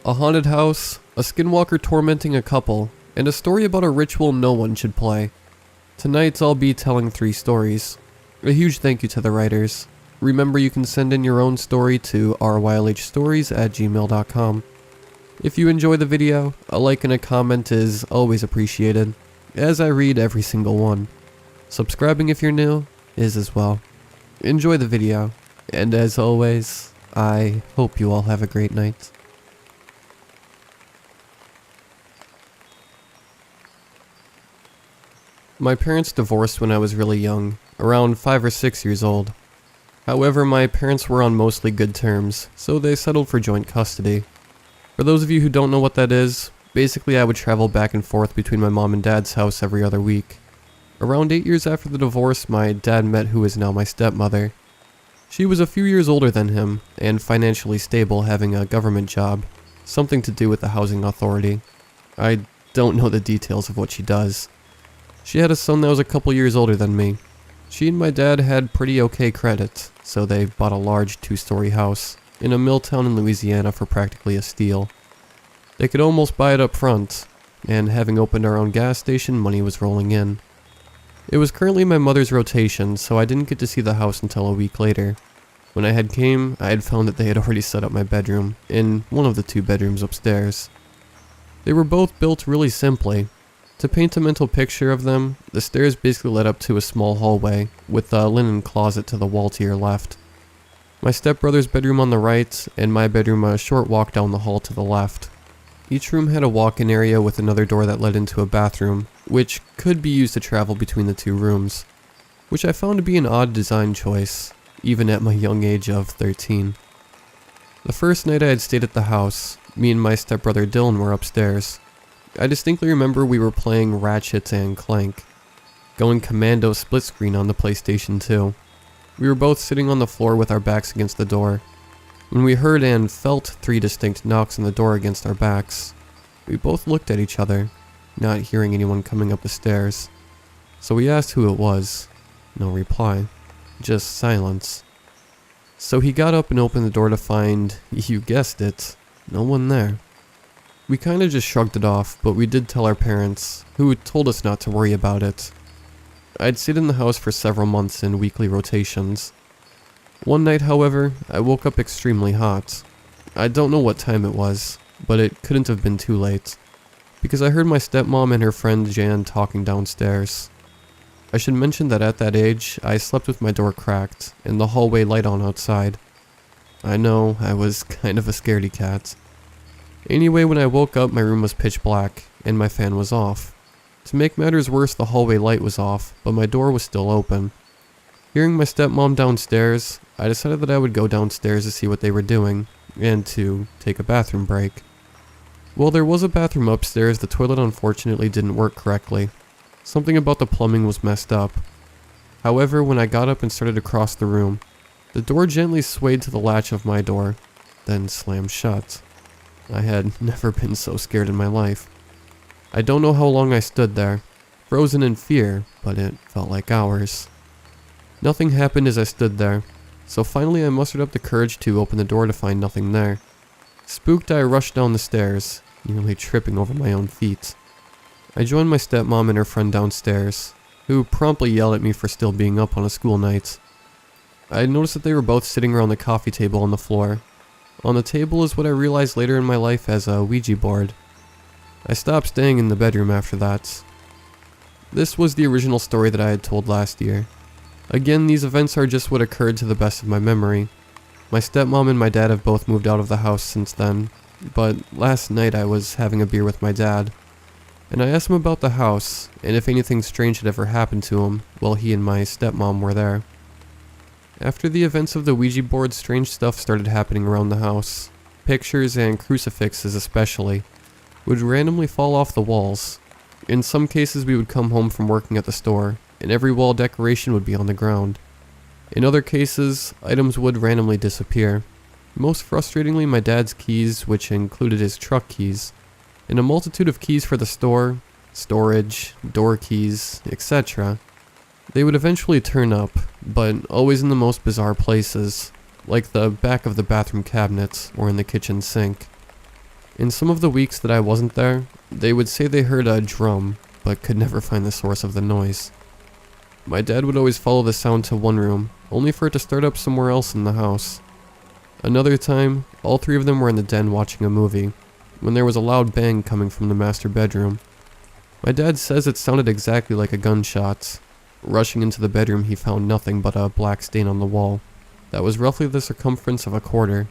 a haunted house, a skinwalker tormenting a couple, and a story about a ritual no one should play. Tonight I'll be telling 3 stories. A huge thank you to the writers. Remember, you can send in your own story to rylhstories@gmail.com. If you enjoy the video, a like and a comment is always appreciated, as I read every single one. Subscribing if you're new is as well. Enjoy the video, and as always, I hope you all have a great night. My parents divorced when I was really young, around 5 or 6 years old. However, my parents were on mostly good terms, so they settled for joint custody. For those of you who don't know what that is, basically I would travel back and forth between my mom and dad's house every other week. Around 8 years after the divorce, my dad met who is now my stepmother. She was a few years older than him, and financially stable, having a government job, something to do with the housing authority. I don't know the details of what she does. She had a son that was a couple years older than me. She and my dad had pretty okay credit, so they bought a large 2-story house in a mill town in Louisiana for practically a steal. They could almost buy it up front, and having opened our own gas station, money was rolling in. It was currently my mother's rotation, so I didn't get to see the house until a week later. When I had came, I had found that they had already set up my bedroom, in one of the 2 bedrooms upstairs. They were both built really simply. To paint a mental picture of them, the stairs basically led up to a small hallway, with a linen closet to the wall to your left. My stepbrother's bedroom on the right, and my bedroom a short walk down the hall to the left. Each room had a walk-in area with another door that led into a bathroom, which could be used to travel between the 2 rooms, which I found to be an odd design choice, even at my young age of 13. The first night I had stayed at the house, me and my stepbrother Dylan were upstairs. I distinctly remember we were playing Ratchet and Clank, going commando split screen on the PlayStation 2. We were both sitting on the floor with our backs against the door, when we heard and felt 3 distinct knocks on the door against our backs. We both looked at each other, not hearing anyone coming up the stairs. So we asked who it was. No reply. Just silence. So he got up and opened the door to find, you guessed it, no one there. We kinda just shrugged it off, but we did tell our parents, who told us not to worry about it. I'd stayed in the house for several months in weekly rotations. One night, however, I woke up extremely hot. I don't know what time it was, but it couldn't have been too late, because I heard my stepmom and her friend Jan talking downstairs. I should mention that at that age, I slept with my door cracked and the hallway light on outside. I know, I was kind of a scaredy cat. Anyway, when I woke up, my room was pitch black, and my fan was off. To make matters worse, the hallway light was off, but my door was still open. Hearing my stepmom downstairs, I decided that I would go downstairs to see what they were doing, and to take a bathroom break. While there was a bathroom upstairs, the toilet unfortunately didn't work correctly. Something about the plumbing was messed up. However, when I got up and started to cross the room, the door gently swayed to the latch of my door, then slammed shut. I had never been so scared in my life. I don't know how long I stood there, frozen in fear, but it felt like hours. Nothing happened as I stood there, so finally I mustered up the courage to open the door to find nothing there. Spooked, I rushed down the stairs, nearly tripping over my own feet. I joined my stepmom and her friend downstairs, who promptly yelled at me for still being up on a school night. I noticed that they were both sitting around the coffee table on the floor. On the table is what I realized later in my life as a Ouija board. I stopped staying in the bedroom after that. This was the original story that I had told last year. Again, these events are just what occurred to the best of my memory. My stepmom and my dad have both moved out of the house since then, but last night I was having a beer with my dad, and I asked him about the house, and if anything strange had ever happened to him while he and my stepmom were there. After the events of the Ouija board, strange stuff started happening around the house. Pictures, and crucifixes especially, would randomly fall off the walls. In some cases we would come home from working at the store, and every wall decoration would be on the ground. In other cases, items would randomly disappear. Most frustratingly, my dad's keys, which included his truck keys, and a multitude of keys for the store, storage, door keys, etc. They would eventually turn up, but always in the most bizarre places, like the back of the bathroom cabinets or in the kitchen sink. In some of the weeks that I wasn't there, they would say they heard a drum, but could never find the source of the noise. My dad would always follow the sound to one room, only for it to start up somewhere else in the house. Another time, all three of them were in the den watching a movie, when there was a loud bang coming from the master bedroom. My dad says it sounded exactly like a gunshot. Rushing into the bedroom, he found nothing but a black stain on the wall that was roughly the circumference of a quarter.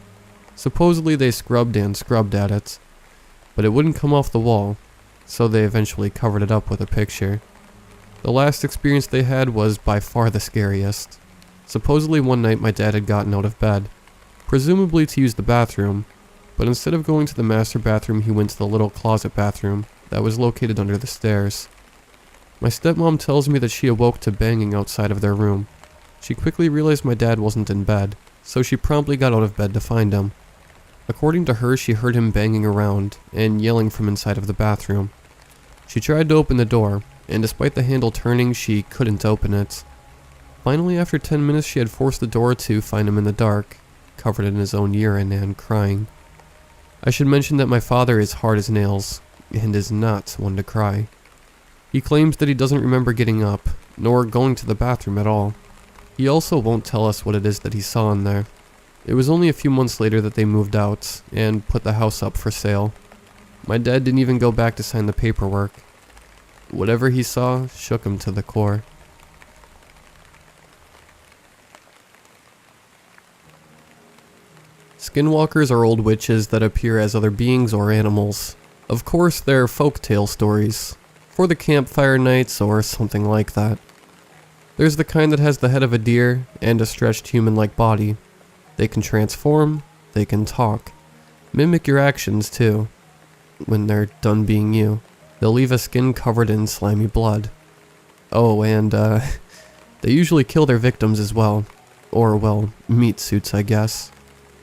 Supposedly they scrubbed and scrubbed at it, but it wouldn't come off the wall, so they eventually covered it up with a picture. The last experience they had was by far the scariest. Supposedly one night my dad had gotten out of bed, presumably to use the bathroom, but instead of going to the master bathroom he went to the little closet bathroom that was located under the stairs. My stepmom tells me that she awoke to banging outside of their room. She quickly realized my dad wasn't in bed, so she promptly got out of bed to find him. According to her, she heard him banging around and yelling from inside of the bathroom. She tried to open the door, and despite the handle turning, she couldn't open it. Finally, after 10 minutes, she had forced the door to find him in the dark, covered in his own urine and crying. I should mention that my father is hard as nails, and is not one to cry. He claims that he doesn't remember getting up, nor going to the bathroom at all. He also won't tell us what it is that he saw in there. It was only a few months later that they moved out, and put the house up for sale. My dad didn't even go back to sign the paperwork. Whatever he saw shook him to the core. Skinwalkers are old witches that appear as other beings or animals. Of course, they're folktale stories, for the campfire nights or something like that. There's the kind that has the head of a deer and a stretched human-like body. They can transform, they can talk, mimic your actions too. When they're done being you, they'll leave a skin covered in slimy blood. Oh, and they usually kill their victims as well. Or, well, meat suits, I guess.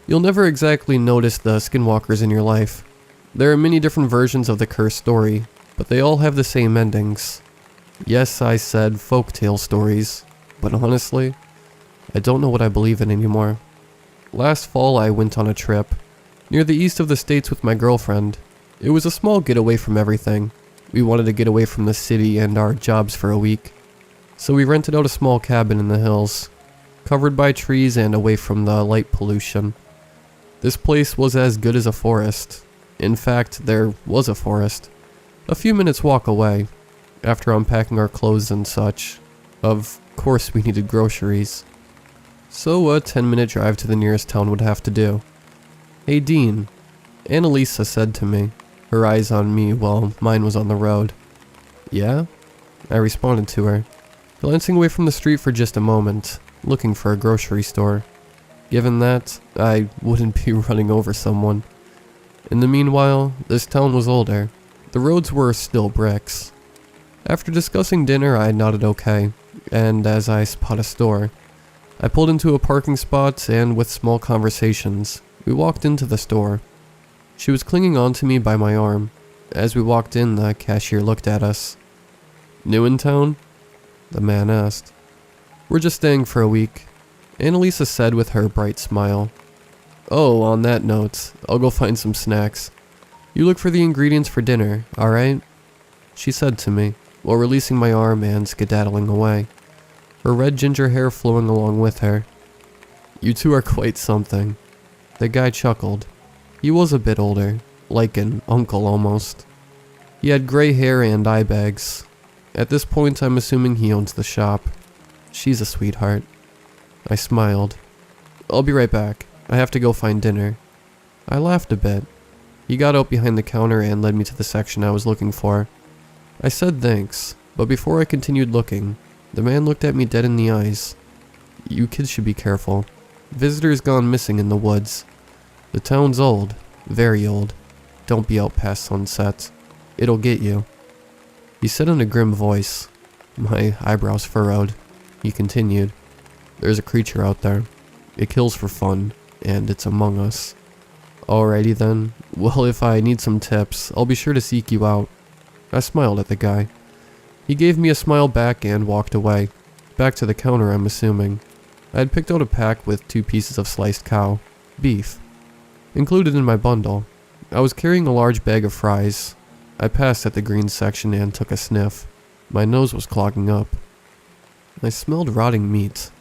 You'll never exactly notice the skinwalkers in your life. There are many different versions of the cursed story, but they all have the same endings. Yes, I said folktale stories, but honestly, I don't know what I believe in anymore. Last fall I went on a trip, near the east of the states with my girlfriend. It was a small getaway from everything. We wanted to get away from the city and our jobs for a week. So we rented out a small cabin in the hills, covered by trees and away from the light pollution. This place was as good as a forest. In fact, there was a forest, a few minutes walk away. After unpacking our clothes and such, of course we needed groceries. So a 10-minute drive to the nearest town would have to do. "Hey Dean," Annalisa said to me, her eyes on me while mine was on the road. "Yeah?" I responded to her, glancing away from the street for just a moment, looking for a grocery store. Given that, I wouldn't be running over someone. In the meanwhile, this town was older. The roads were still bricks. After discussing dinner, I nodded okay, and as I spot a store, I pulled into a parking spot and with small conversations, we walked into the store. She was clinging on to me by my arm. As we walked in, the cashier looked at us. "New in town?" the man asked. "We're just staying for a week," Annalisa said with her bright smile. "Oh, on that note, I'll go find some snacks. You look for the ingredients for dinner, alright?" she said to me, while releasing my arm and skedaddling away, her red ginger hair flowing along with her. "You two are quite something." The guy chuckled. He was a bit older, like an uncle almost. He had gray hair and eye bags. At this point, I'm assuming he owns the shop. She's a sweetheart. I smiled. "I'll be right back. I have to go find dinner." I laughed a bit. He got out behind the counter and led me to the section I was looking for. I said thanks, but before I continued looking, the man looked at me dead in the eyes. "You kids should be careful. Visitors gone missing in the woods. The town's old, very old. Don't be out past sunset. It'll get you." He said in a grim voice. My eyebrows furrowed. He continued, "There's a creature out there. It kills for fun, and it's among us." "Alrighty then. Well, if I need some tips, I'll be sure to seek you out." I smiled at the guy. He gave me a smile back and walked away. Back to the counter, I'm assuming. I had picked out a pack with 2 pieces of sliced cow, beef, included in my bundle. I was carrying a large bag of fries. I passed at the green section and took a sniff. My nose was clogging up. I smelled rotting meat.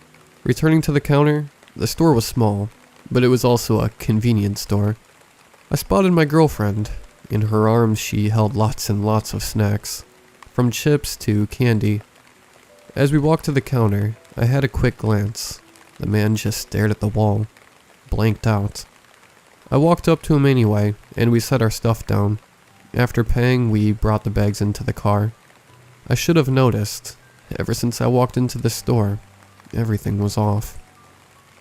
Returning to the counter, the store was small, but it was also a convenience store. I spotted my girlfriend. In her arms she held lots and lots of snacks, from chips to candy. As we walked to the counter, I had a quick glance. The man just stared at the wall, blanked out. I walked up to him anyway, and we set our stuff down. After paying, we brought the bags into the car. I should have noticed. Ever since I walked into the store, everything was off.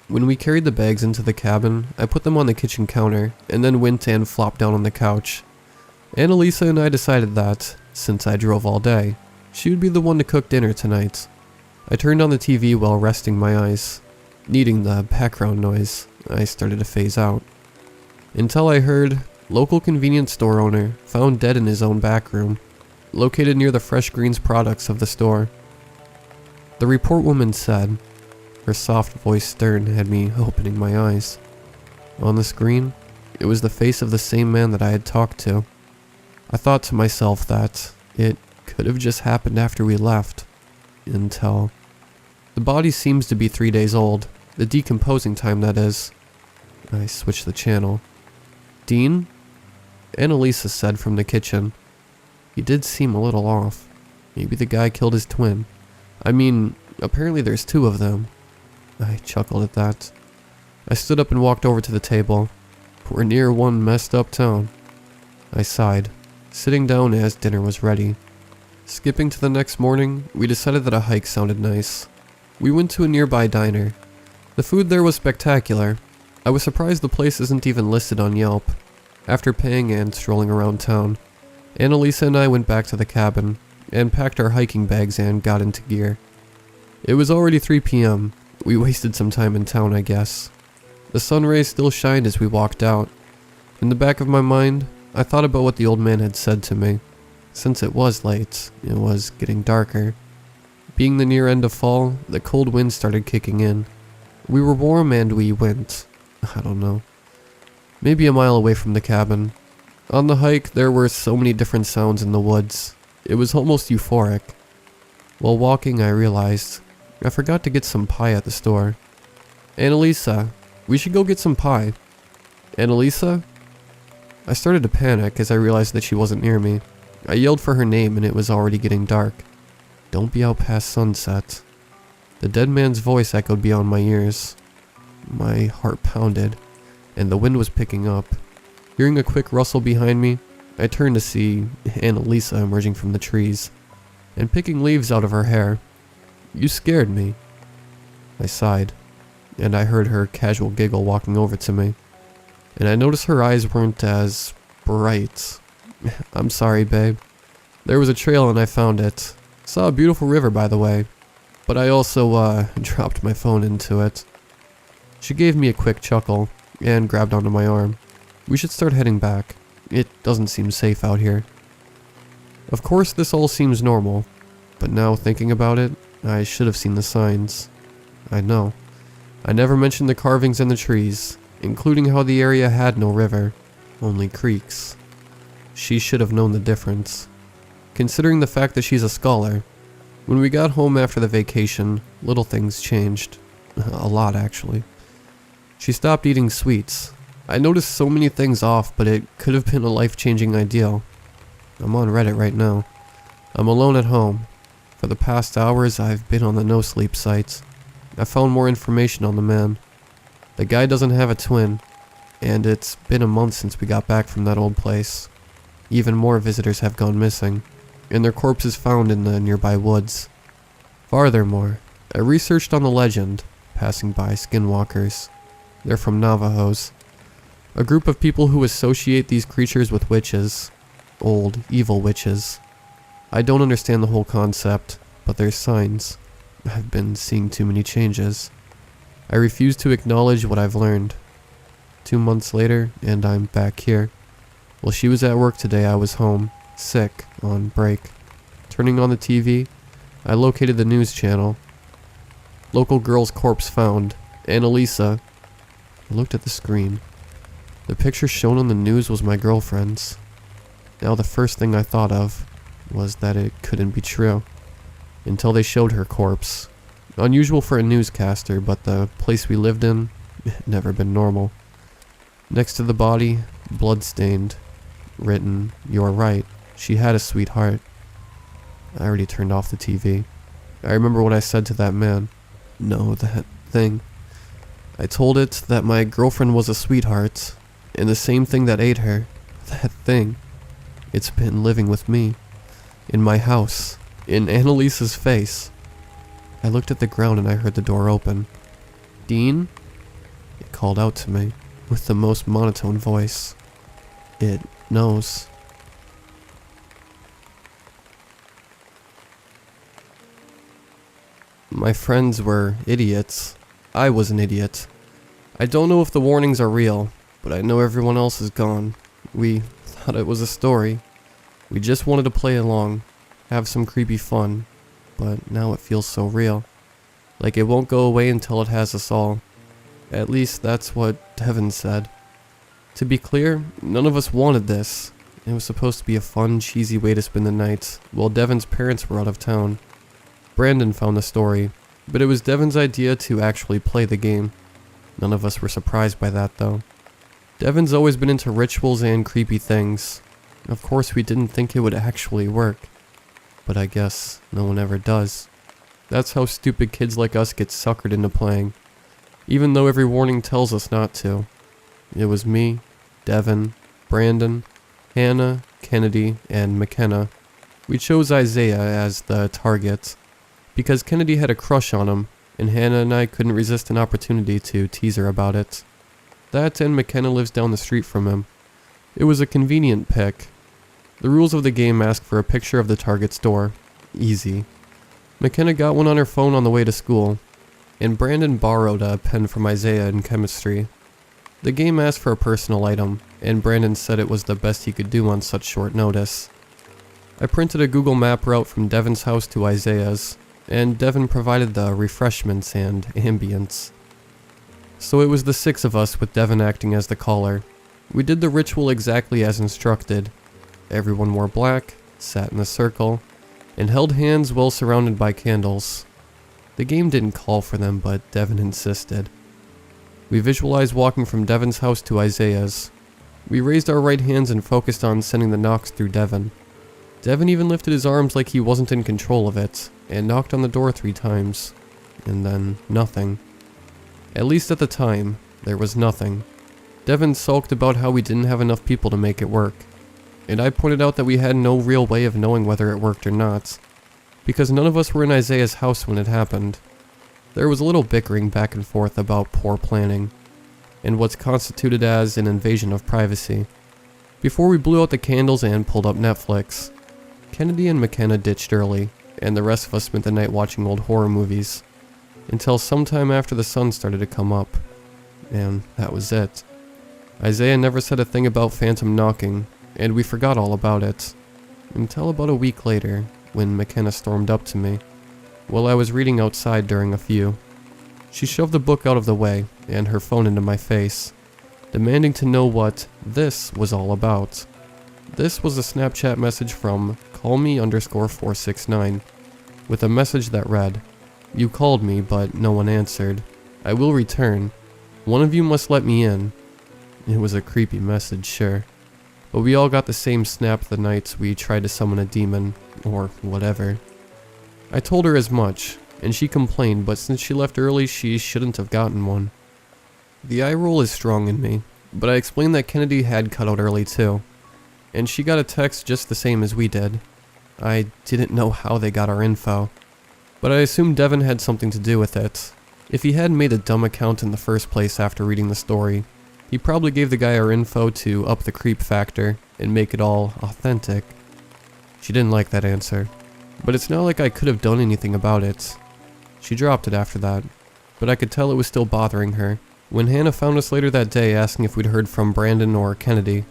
When we carried the bags into the cabin, I put them on the kitchen counter, and then went and flopped down on the couch. Annalisa and I decided that, since I drove all day, she would be the one to cook dinner tonight. I turned on the TV while resting my eyes. Needing the background noise, I started to phase out. Until I heard, local convenience store owner found dead in his own back room, located near the fresh greens products of the store. The report woman said, her soft voice stern had me opening my eyes. On the screen, it was the face of the same man that I had talked to. I thought to myself that it could have just happened after we left, until... The body seems to be 3 days old, the decomposing time that is. I switched the channel. Dean? Annalisa said from the kitchen. He did seem a little off. Maybe the guy killed his twin. I mean, apparently there's 2 of them. I chuckled at that. I stood up and walked over to the table. We're near one messed up town. I sighed, sitting down as dinner was ready. Skipping to the next morning, we decided that a hike sounded nice. We went to a nearby diner. The food there was spectacular. I was surprised the place isn't even listed on Yelp. After paying and strolling around town, Annalisa and I went back to the cabin and packed our hiking bags and got into gear. It was already 3 p.m. We wasted some time in town, I guess. The sun rays still shined as we walked out. In the back of my mind, I thought about what the old man had said to me. Since it was late, it was getting darker. Being the near end of fall, the cold wind started kicking in. We were warm and we went, I don't know, maybe a mile away from the cabin. On the hike, there were so many different sounds in the woods. It was almost euphoric. While walking, I realized I forgot to get some pie at the store. Annalisa, we should go get some pie. Annalisa? I started to panic as I realized that she wasn't near me. I yelled for her name and it was already getting dark. Don't be out past sunset. The dead man's voice echoed beyond my ears. My heart pounded, and the wind was picking up. Hearing a quick rustle behind me, I turned to see Annalisa emerging from the trees, and picking leaves out of her hair. You scared me. I sighed, and I heard her casual giggle walking over to me, and I noticed her eyes weren't as bright. I'm sorry, babe. There was a trail and I found it. Saw a beautiful river, by the way, but I also, dropped my phone into it. She gave me a quick chuckle and grabbed onto my arm. We should start heading back. It doesn't seem safe out here. Of course, this all seems normal, but now thinking about it, I should have seen the signs. I know. I never mentioned the carvings and the trees, including how the area had no river, only creeks. She should have known the difference. Considering the fact that she's a scholar, when we got home after the vacation, little things changed. A lot, actually. She stopped eating sweets. I noticed so many things off, but it could have been a life-changing ideal. I'm on Reddit right now. I'm alone at home. For the past hours, I've been on the no-sleep sites. I found more information on the man. The guy doesn't have a twin, and it's been a month since we got back from that old place. Even more visitors have gone missing, and their corpses found in the nearby woods. Furthermore, I researched on the legend, passing by skinwalkers. They're from Navajos, a group of people who associate these creatures with witches. Old, evil witches. I don't understand the whole concept, but there's signs. I've been seeing too many changes. I refuse to acknowledge what I've learned. 2 months later, and I'm back here. While she was at work today, I was home, sick, on break. Turning on the TV, I located the news channel. Local girl's corpse found. Annalisa. I looked at the screen. The picture shown on the news was my girlfriend's. Now the first thing I thought of was that it couldn't be true, until they showed her corpse. Unusual for a newscaster, but the place we lived in had never been normal. Next to the body, blood-stained, written, "You're right, she had a sweetheart." I already turned off the TV. I remember what I said to that man. No, that thing. I told it that my girlfriend was a sweetheart, and the same thing that ate her, that thing, it's been living with me, in my house, in Annalisa's face. I looked at the ground and I heard the door open. "Dean?" It called out to me, with the most monotone voice. It knows. My friends were idiots. I was an idiot. I don't know if the warnings are real, but I know everyone else is gone. We thought it was a story. We just wanted to play along, have some creepy fun, but now it feels so real. Like it won't go away until it has us all. At least that's what Devin said. To be clear, none of us wanted this. It was supposed to be a fun, cheesy way to spend the night, while Devin's parents were out of town. Brandon found the story, but it was Devin's idea to actually play the game. None of us were surprised by that though. Devin's always been into rituals and creepy things. Of course we didn't think it would actually work, but I guess no one ever does. That's how stupid kids like us get suckered into playing, even though every warning tells us not to. It was me, Devin, Brandon, Hannah, Kennedy, and McKenna. We chose Isaiah as the target, because Kennedy had a crush on him, and Hannah and I couldn't resist an opportunity to tease her about it. That and McKenna lives down the street from him. It was a convenient pick. The rules of the game ask for a picture of the target's door. Easy. McKenna got one on her phone on the way to school, and Brandon borrowed a pen from Isaiah in chemistry. The game asked for a personal item, and Brandon said it was the best he could do on such short notice. I printed a Google map route from Devin's house to Isaiah's, and Devin provided the refreshments and ambience. So it was the 6 of us with Devin acting as the caller. We did the ritual exactly as instructed. Everyone wore black, sat in a circle, and held hands well surrounded by candles. The game didn't call for them, but Devin insisted. We visualized walking from Devin's house to Isaiah's. We raised our right hands and focused on sending the knocks through Devin. Devin even lifted his arms like he wasn't in control of it, and knocked on the door 3 times. And then, nothing. At least at the time, there was nothing. Devin sulked about how we didn't have enough people to make it work. And I pointed out that we had no real way of knowing whether it worked or not, because none of us were in Isaiah's house when it happened. There was a little bickering back and forth about poor planning, and what's constituted as an invasion of privacy. Before we blew out the candles and pulled up Netflix, Kennedy and McKenna ditched early, and the rest of us spent the night watching old horror movies, until sometime after the sun started to come up. And that was it. Isaiah never said a thing about phantom knocking, and we forgot all about it, until about a week later, when McKenna stormed up to me, while I was reading outside during a few. She shoved the book out of the way, and her phone into my face, demanding to know what this was all about. This was a Snapchat message from callme_469, with a message that read, "You called me, but no one answered. I will return. One of you must let me in." It was a creepy message, sure, but we all got the same snap the nights we tried to summon a demon, or whatever. I told her as much, and she complained, but since she left early, she shouldn't have gotten one. The eye roll is strong in me, but I explained that Kennedy had cut out early too, and she got a text just the same as we did. I didn't know how they got our info, but I assumed Devin had something to do with it. If he hadn't made a dumb account in the first place after reading the story, he probably gave the guy our info to up the creep factor and make it all authentic. She didn't like that answer, but it's not like I could have done anything about it. She dropped it after that, but I could tell it was still bothering her. When Hannah found us later that day asking if we'd heard from Brandon or Kennedy,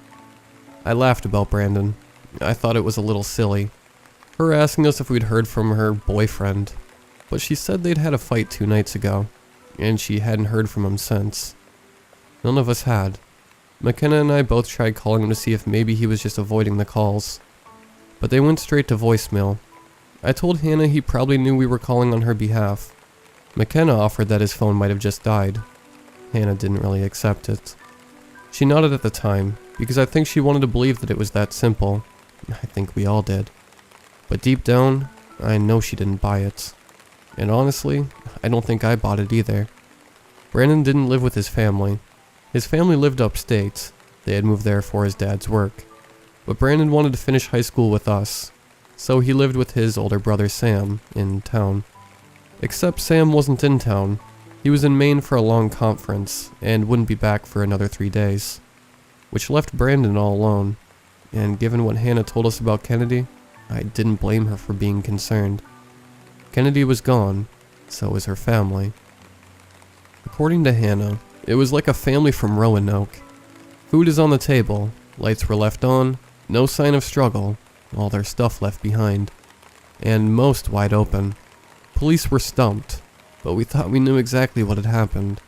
I laughed about Brandon. I thought it was a little silly, her asking us if we'd heard from her boyfriend, but she said they'd had a fight 2 nights ago, and she hadn't heard from him since. None of us had. McKenna and I both tried calling him to see if maybe he was just avoiding the calls, but they went straight to voicemail. I told Hannah he probably knew we were calling on her behalf. McKenna offered that his phone might have just died. Hannah didn't really accept it. She nodded at the time, because I think she wanted to believe that it was that simple. I think we all did. But deep down, I know she didn't buy it. And honestly, I don't think I bought it either. Brandon didn't live with his family. His family lived upstate. They had moved there for his dad's work. But Brandon wanted to finish high school with us, so he lived with his older brother Sam in town. Except Sam wasn't in town. He was in Maine for a long conference and wouldn't be back for another 3 days, which left Brandon all alone. And given what Hannah told us about Kennedy, I didn't blame her for being concerned. Kennedy was gone, so was her family. According to Hannah, it was like a family from Roanoke. Food is on the table, lights were left on, no sign of struggle, all their stuff left behind, and most wide open. Police were stumped, but we thought we knew exactly what had happened.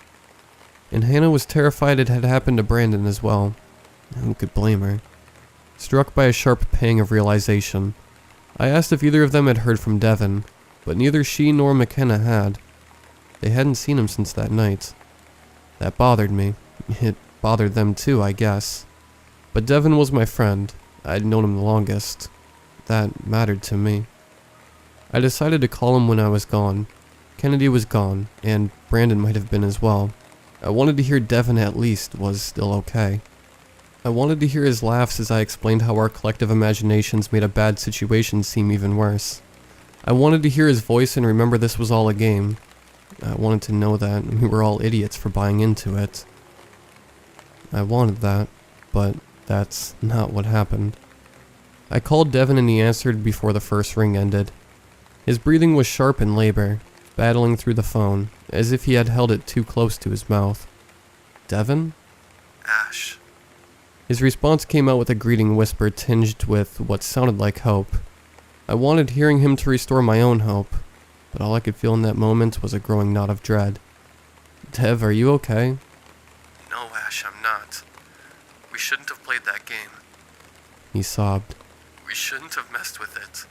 And Hannah was terrified it had happened to Brandon as well. Who could blame her? Struck by a sharp pang of realization, I asked if either of them had heard from Devin, but neither she nor McKenna had. They hadn't seen him since that night. That bothered me. It bothered them too, I guess. But Devin was my friend. I'd known him the longest. That mattered to me. I decided to call him when I was gone. Kennedy was gone, and Brandon might have been as well. I wanted to hear Devin at least was still okay. I wanted to hear his laughs as I explained how our collective imaginations made a bad situation seem even worse. I wanted to hear his voice and remember this was all a game. I wanted to know that we were all idiots for buying into it. I wanted that, but that's not what happened. I called Devin and he answered before the first ring ended. His breathing was sharp in labor, battling through the phone, as if he had held it too close to his mouth. Devin? Ash. His response came out with a greeting whisper tinged with what sounded like hope. I wanted hearing him to restore my own hope, but all I could feel in that moment was a growing knot of dread. Dev, are you okay? No, Ash, I'm not. We shouldn't have played that game. He sobbed. We shouldn't have messed with it.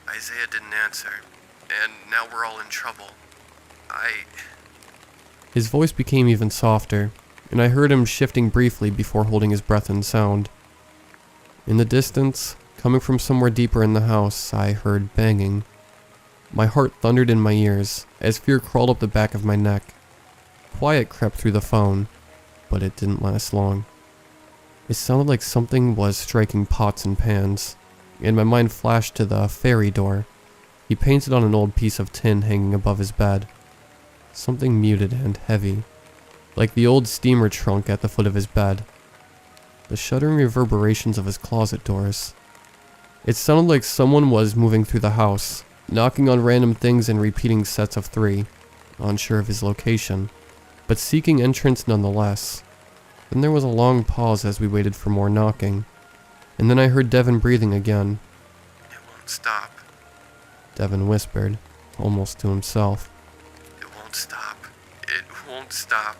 Isaiah didn't answer, and now we're all in trouble. His voice became even softer, and I heard him shifting briefly before holding his breath in sound. In the distance, coming from somewhere deeper in the house, I heard banging. My heart thundered in my ears as fear crawled up the back of my neck. Quiet crept through the phone, but it didn't last long. It sounded like something was striking pots and pans, and my mind flashed to the ferry door. He painted on an old piece of tin hanging above his bed. Something muted and heavy, like the old steamer trunk at the foot of his bed. The shuddering reverberations of his closet doors. It sounded like someone was moving through the house, knocking on random things and repeating sets of 3, unsure of his location, but seeking entrance nonetheless. Then there was a long pause as we waited for more knocking, and then I heard Devin breathing again. It won't stop. Devin whispered, almost to himself. It won't stop. It won't stop.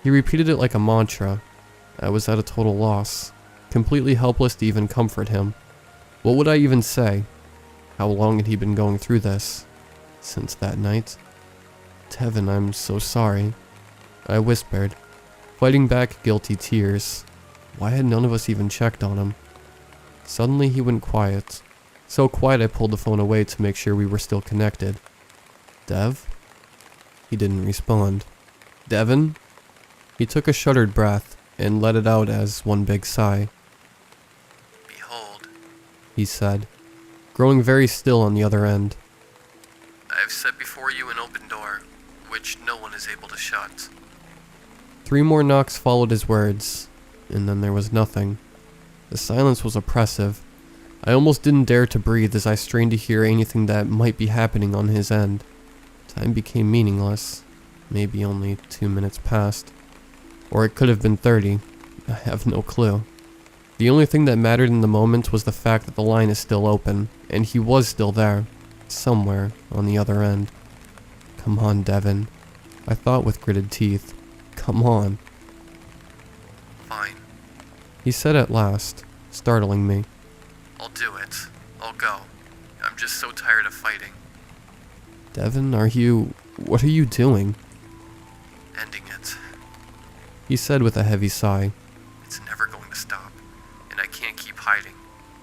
He repeated it like a mantra. I was at a total loss, completely helpless to even comfort him. What would I even say? How long had he been going through this? Since that night? Devin, I'm so sorry. I whispered, fighting back guilty tears. Why had none of us even checked on him? Suddenly he went quiet. So quiet I pulled the phone away to make sure we were still connected. Dev? He didn't respond. Devin? He took a shuddered breath and let it out as one big sigh. Behold, He said, growing very still on the other end. I have set before you an open door, which no one is able to shut. 3 more knocks followed his words, and then there was nothing. The silence was oppressive. I almost didn't dare to breathe as I strained to hear anything that might be happening on his end. Time became meaningless. Maybe only 2 minutes passed. Or it could have been 30. I have no clue. The only thing that mattered in the moment was the fact that the line is still open, and he was still there, somewhere on the other end. Come on, Devin. I thought with gritted teeth. Come on. Fine. he said at last, startling me. I'll do it. I'll go. I'm just so tired of fighting. Devin, what are you doing? Ending it. He said with a heavy sigh. It's never going to stop, and I can't keep hiding.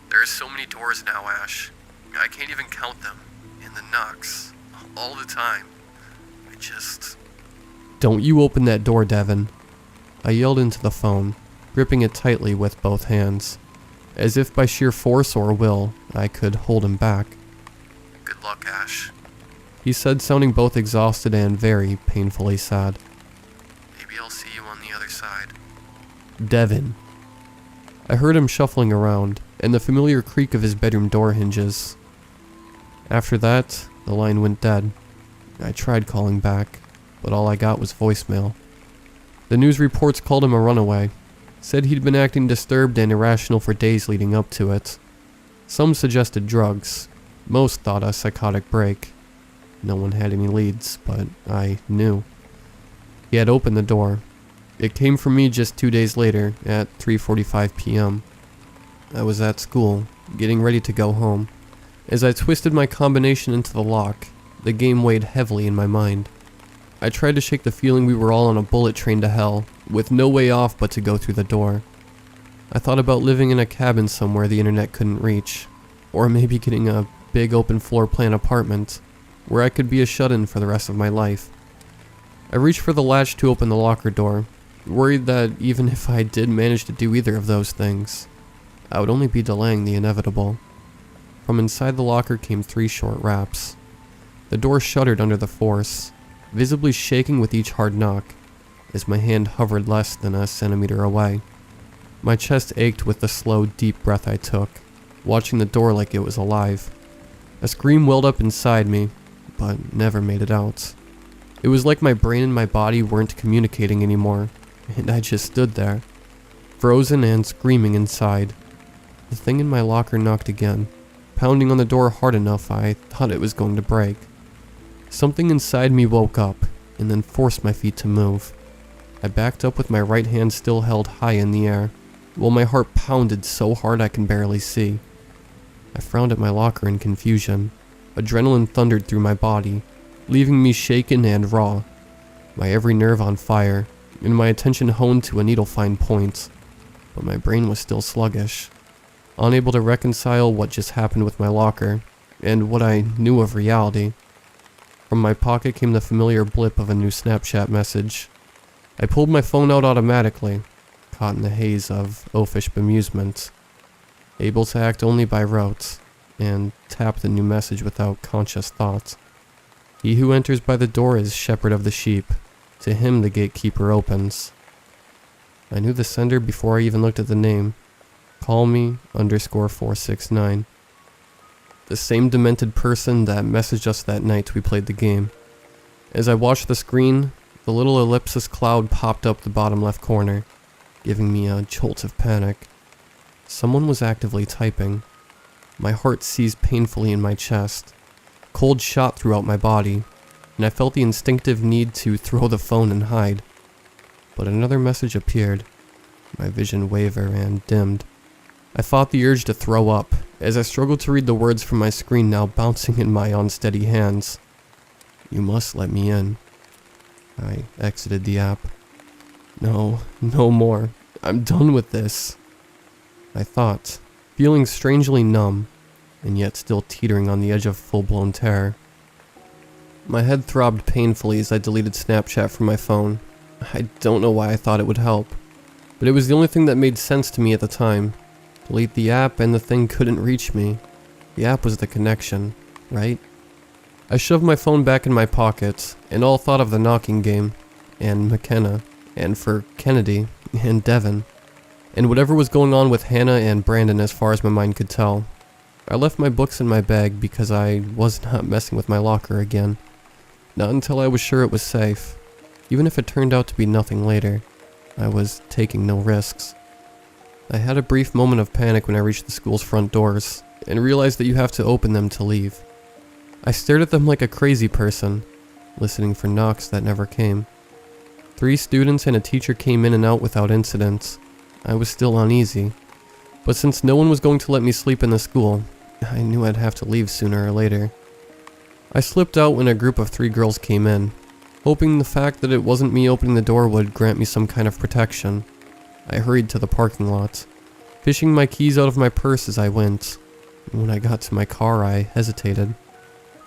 There are so many doors now, Ash. I can't even count them. And the knocks. All the time. Don't you open that door, Devin. I yelled into the phone, gripping it tightly with both hands. As if by sheer force or will, I could hold him back. Good luck, Ash. He said, sounding both exhausted and very painfully sad. Maybe I'll see you on the other side. Devin. I heard him shuffling around, and the familiar creak of his bedroom door hinges. After that, the line went dead. I tried calling back, but all I got was voicemail. The news reports called him a runaway, said he'd been acting disturbed and irrational for days leading up to it. Some suggested drugs, most thought a psychotic break. No one had any leads, but I knew. He had opened the door. It came from me just 2 days later, at 3:45 p.m. I was at school, getting ready to go home. As I twisted my combination into the lock, the game weighed heavily in my mind. I tried to shake the feeling we were all on a bullet train to hell, with no way off but to go through the door. I thought about living in a cabin somewhere the internet couldn't reach, or maybe getting a big open floor plan apartment, where I could be a shut-in for the rest of my life. I reached for the latch to open the locker door, worried that even if I did manage to do either of those things, I would only be delaying the inevitable. From inside the locker came 3 short raps. The door shuddered under the force, visibly shaking with each hard knock, as my hand hovered less than a centimeter away. My chest ached with the slow, deep breath I took, watching the door like it was alive. A scream welled up inside me, but never made it out. It was like my brain and my body weren't communicating anymore, and I just stood there, frozen and screaming inside. The thing in my locker knocked again, pounding on the door hard enough I thought it was going to break. Something inside me woke up, and then forced my feet to move. I backed up with my right hand still held high in the air, while my heart pounded so hard I can barely see. I frowned at my locker in confusion. Adrenaline thundered through my body, leaving me shaken and raw, my every nerve on fire, and my attention honed to a needle-fine point. But my brain was still sluggish, unable to reconcile what just happened with my locker, and what I knew of reality. From my pocket came the familiar blip of a new Snapchat message. I pulled my phone out automatically, caught in the haze of oafish bemusement, able to act only by rote, and tapped the new message without conscious thought. He who enters by the door is shepherd of the sheep. To him the gatekeeper opens. I knew the sender before I even looked at the name. Call me _469. The same demented person that messaged us that night we played the game. As I watched the screen, the little ellipsis cloud popped up the bottom left corner, giving me a jolt of panic. Someone was actively typing. My heart seized painfully in my chest. Cold shot throughout my body, and I felt the instinctive need to throw the phone and hide. But another message appeared. My vision wavered and dimmed. I fought the urge to throw up, as I struggled to read the words from my screen now bouncing in my unsteady hands. You must let me in. I exited the app. No more. I'm done with this, I thought, feeling strangely numb, and yet still teetering on the edge of full-blown terror. My head throbbed painfully as I deleted Snapchat from my phone. I don't know why I thought it would help, but it was the only thing that made sense to me at the time. Delete the app and the thing couldn't reach me. The app was the connection, right? I shoved my phone back in my pocket, and all thought of the knocking game, and McKenna, and for Kennedy, and Devin, and whatever was going on with Hannah and Brandon as far as my mind could tell. I left my books in my bag because I was not messing with my locker again. Not until I was sure it was safe. Even if it turned out to be nothing later, I was taking no risks. I had a brief moment of panic when I reached the school's front doors, and realized that you have to open them to leave. I stared at them like a crazy person, listening for knocks that never came. 3 students and a teacher came in and out without incident. I was still uneasy. But since no one was going to let me sleep in the school, I knew I'd have to leave sooner or later. I slipped out when a group of 3 girls came in, hoping the fact that it wasn't me opening the door would grant me some kind of protection. I hurried to the parking lot, fishing my keys out of my purse as I went. When I got to my car, I hesitated.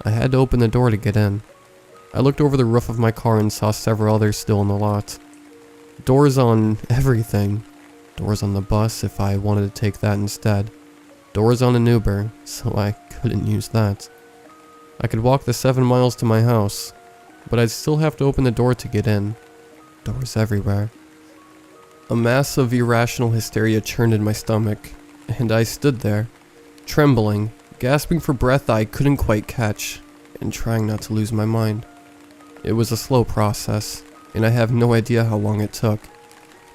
I had to open the door to get in. I looked over the roof of my car and saw several others still in the lot. Doors on everything. Doors on the bus if I wanted to take that instead. Doors on an Uber, so I couldn't use that. I could walk the 7 miles to my house, but I'd still have to open the door to get in. Doors everywhere. A mass of irrational hysteria churned in my stomach, and I stood there, trembling, gasping for breath I couldn't quite catch, and trying not to lose my mind. It was a slow process, and I have no idea how long it took,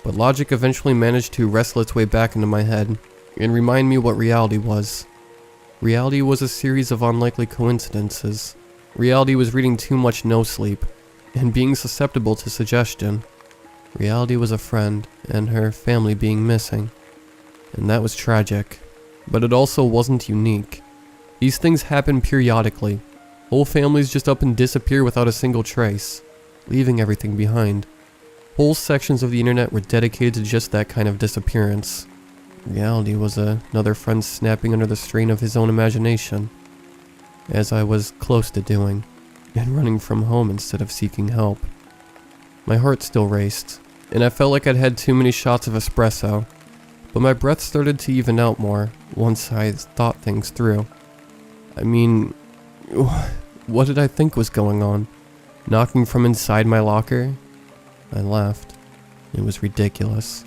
but logic eventually managed to wrestle its way back into my head and remind me what reality was. Reality was a series of unlikely coincidences. Reality was reading too much no sleep and being susceptible to suggestion. Reality was a friend and her family being missing. And that was tragic. But it also wasn't unique. These things happen periodically. Whole families just up and disappear without a single trace, leaving everything behind. Whole sections of the internet were dedicated to just that kind of disappearance. Reality was another friend snapping under the strain of his own imagination, as I was close to doing, and running from home instead of seeking help. My heart still raced, and I felt like I'd had too many shots of espresso, but my breath started to even out more once I thought things through. I mean, what did I think was going on? Knocking from inside my locker? I laughed. It was ridiculous.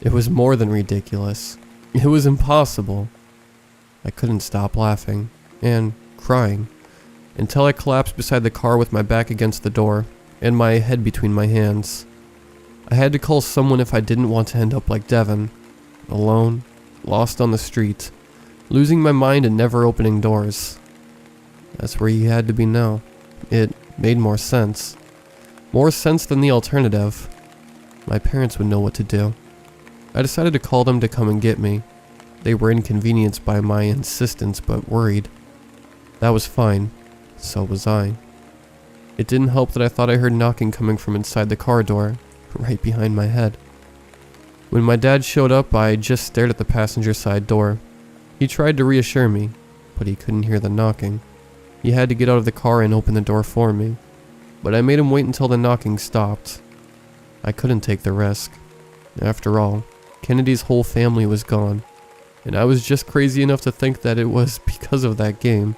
It was more than ridiculous. It was impossible. I couldn't stop laughing, and crying, until I collapsed beside the car with my back against the door, and my head between my hands. I had to call someone if I didn't want to end up like Devin, alone, lost on the street, losing my mind and never opening doors. That's where he had to be now. It made more sense. More sense than the alternative. My parents would know what to do. I decided to call them to come and get me. They were inconvenienced by my insistence but worried. That was fine. So was I. It didn't help that I thought I heard knocking coming from inside the car door, right behind my head. When my dad showed up, I just stared at the passenger side door. He tried to reassure me, but he couldn't hear the knocking. He had to get out of the car and open the door for me, but I made him wait until the knocking stopped. I couldn't take the risk. After all, Kennedy's whole family was gone, and I was just crazy enough to think that it was because of that game.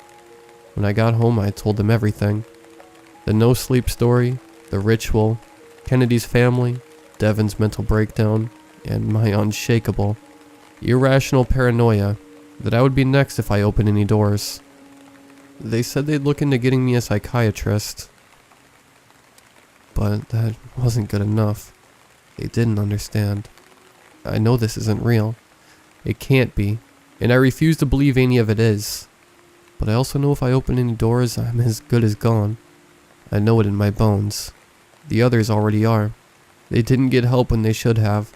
When I got home, I told them everything. The no-sleep story, the ritual, Kennedy's family, Devin's mental breakdown, and my unshakable, irrational paranoia that I would be next if I opened any doors. They said they'd look into getting me a psychiatrist, but that wasn't good enough. They didn't understand. I know this isn't real. It can't be, and I refuse to believe any of it is. But I also know if I open any doors, I'm as good as gone. I know it in my bones. The others already are. They didn't get help when they should have,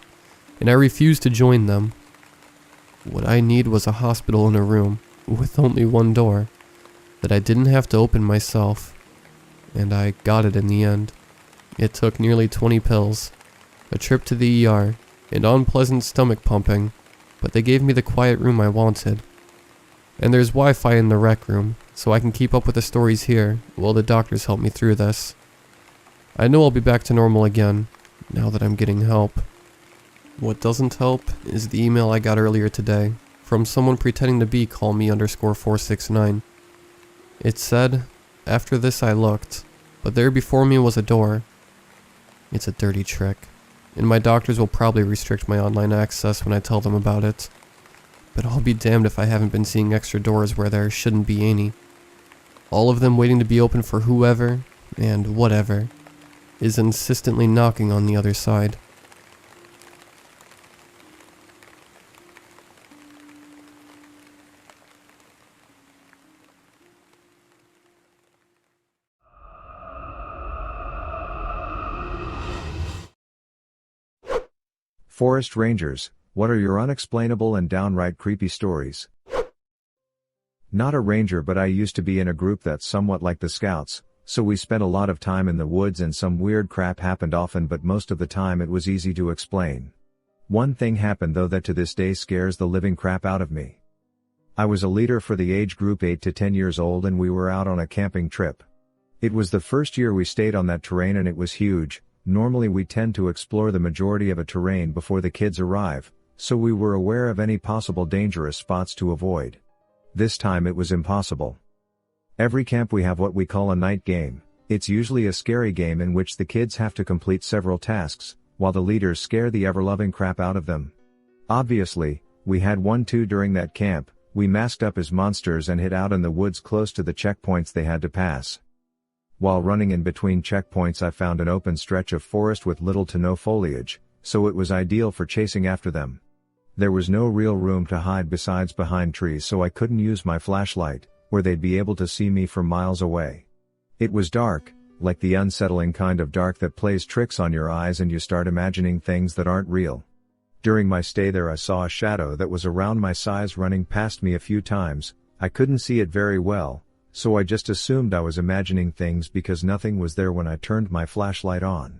and I refuse to join them. What I need was a hospital in a room, with only one door, that I didn't have to open myself. And I got it in the end. It took nearly 20 pills, a trip to the ER, and unpleasant stomach pumping, but they gave me the quiet room I wanted. And there's Wi-Fi in the rec room, so I can keep up with the stories here while the doctors help me through this. I know I'll be back to normal again, now that I'm getting help. What doesn't help is the email I got earlier today, from someone pretending to be callme_469. It said, after this I looked, but there before me was a door. It's a dirty trick, and my doctors will probably restrict my online access when I tell them about it. But I'll be damned if I haven't been seeing extra doors where there shouldn't be any. All of them waiting to be opened for whoever, and whatever, is insistently knocking on the other side. Forest Rangers, what are your unexplainable and downright creepy stories? Not a ranger, but I used to be in a group that's somewhat like the Scouts, so we spent a lot of time in the woods and some weird crap happened often, but most of the time it was easy to explain. One thing happened though that to this day scares the living crap out of me. I was a leader for the age group 8 to 10 years old and we were out on a camping trip. It was the first year we stayed on that terrain and it was huge. Normally we tend to explore the majority of a terrain before the kids arrive, so we were aware of any possible dangerous spots to avoid. This time it was impossible. Every camp we have what we call a night game. It's usually a scary game in which the kids have to complete several tasks, while the leaders scare the ever-loving crap out of them. Obviously, we had one too during that camp. We masked up as monsters and hid out in the woods close to the checkpoints they had to pass. While running in between checkpoints I found an open stretch of forest with little to no foliage, so it was ideal for chasing after them. There was no real room to hide besides behind trees, so I couldn't use my flashlight, where they'd be able to see me from miles away. It was dark, like the unsettling kind of dark that plays tricks on your eyes and you start imagining things that aren't real. During my stay there I saw a shadow that was around my size running past me a few times. I couldn't see it very well, so I just assumed I was imagining things because nothing was there when I turned my flashlight on.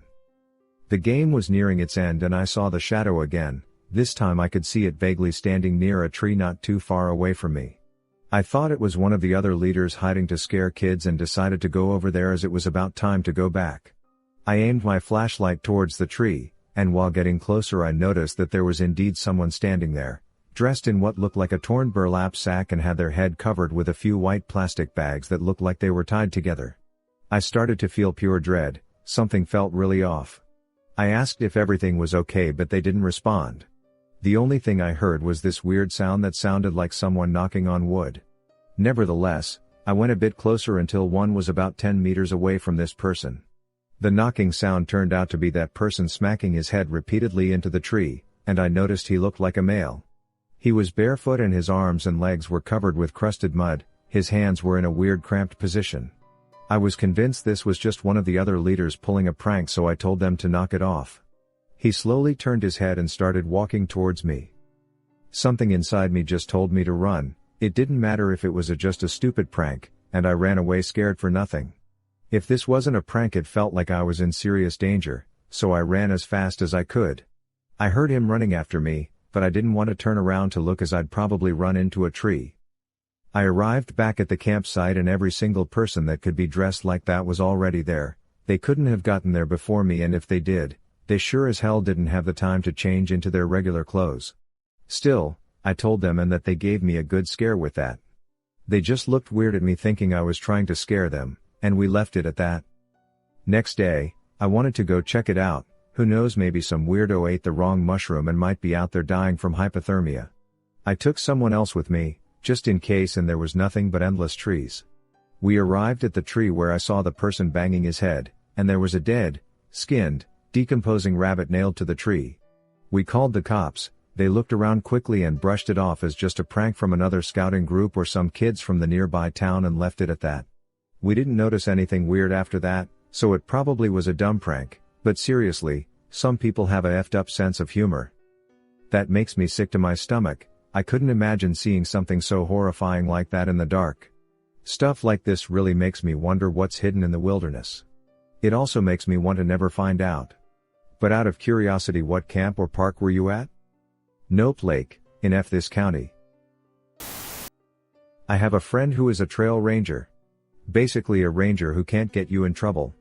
The game was nearing its end and I saw the shadow again. This time I could see it vaguely standing near a tree not too far away from me. I thought it was one of the other leaders hiding to scare kids and decided to go over there as it was about time to go back. I aimed my flashlight towards the tree, and while getting closer I noticed that there was indeed someone standing there, dressed in what looked like a torn burlap sack and had their head covered with a few white plastic bags that looked like they were tied together. I started to feel pure dread. Something felt really off. I asked if everything was okay but they didn't respond. The only thing I heard was this weird sound that sounded like someone knocking on wood. Nevertheless, I went a bit closer until one was about 10 meters away from this person. The knocking sound turned out to be that person smacking his head repeatedly into the tree, and I noticed he looked like a male. He was barefoot and his arms and legs were covered with crusted mud, his hands were in a weird cramped position. I was convinced this was just one of the other leaders pulling a prank, so I told them to knock it off. He slowly turned his head and started walking towards me. Something inside me just told me to run. It didn't matter if it was just a stupid prank, and I ran away scared for nothing. If this wasn't a prank it felt like I was in serious danger, so I ran as fast as I could. I heard him running after me, but I didn't want to turn around to look as I'd probably run into a tree. I arrived back at the campsite and every single person that could be dressed like that was already there. They couldn't have gotten there before me, and if they did, they sure as hell didn't have the time to change into their regular clothes. Still, I told them and that they gave me a good scare with that. They just looked weird at me thinking I was trying to scare them, and we left it at that. Next day, I wanted to go check it out. Who knows, maybe some weirdo ate the wrong mushroom and might be out there dying from hypothermia. I took someone else with me, just in case, and there was nothing but endless trees. We arrived at the tree where I saw the person banging his head, and there was a dead, skinned, decomposing rabbit nailed to the tree. We called the cops. They looked around quickly and brushed it off as just a prank from another scouting group or some kids from the nearby town and left it at that. We didn't notice anything weird after that, so it probably was a dumb prank, but seriously, some people have a effed up sense of humor. That makes me sick to my stomach. I couldn't imagine seeing something so horrifying like that in the dark. Stuff like this really makes me wonder what's hidden in the wilderness. It also makes me want to never find out. But out of curiosity, what camp or park were you at? Nope, Lake, in this county. I have a friend who is a trail ranger. Basically a ranger who can't get you in trouble.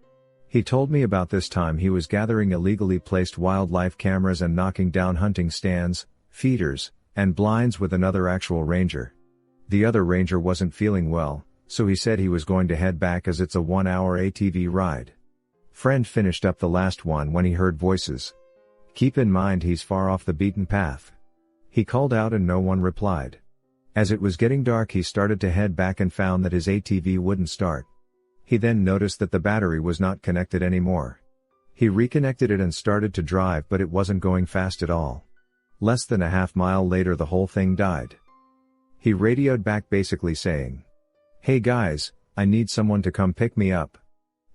He told me about this time he was gathering illegally placed wildlife cameras and knocking down hunting stands, feeders, and blinds with another actual ranger. The other ranger wasn't feeling well, so he said he was going to head back as it's a 1-hour ATV ride. Friend finished up the last one when he heard voices. Keep in mind he's far off the beaten path. He called out and no one replied. As it was getting dark he started to head back and found that his ATV wouldn't start. He then noticed that the battery was not connected anymore. He reconnected it and started to drive, but it wasn't going fast at all. Less than a half mile later the whole thing died. He radioed back basically saying, "Hey guys, I need someone to come pick me up."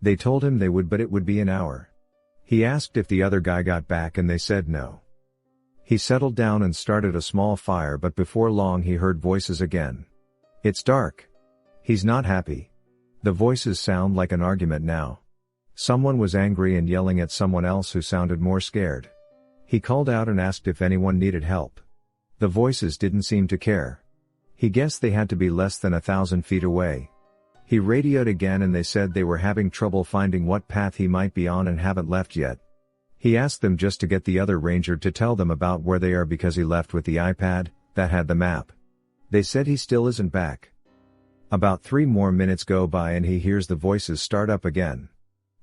They told him they would, but it would be an hour. He asked if the other guy got back and they said no. He settled down and started a small fire, but before long he heard voices again. It's dark. He's not happy. The voices sound like an argument now. Someone was angry and yelling at someone else who sounded more scared. He called out and asked if anyone needed help. The voices didn't seem to care. He guessed they had to be less than 1,000 feet away. He radioed again and they said they were having trouble finding what path he might be on and haven't left yet. He asked them just to get the other ranger to tell them about where they are because he left with the iPad that had the map. They said he still isn't back. About 3 more minutes go by and he hears the voices start up again.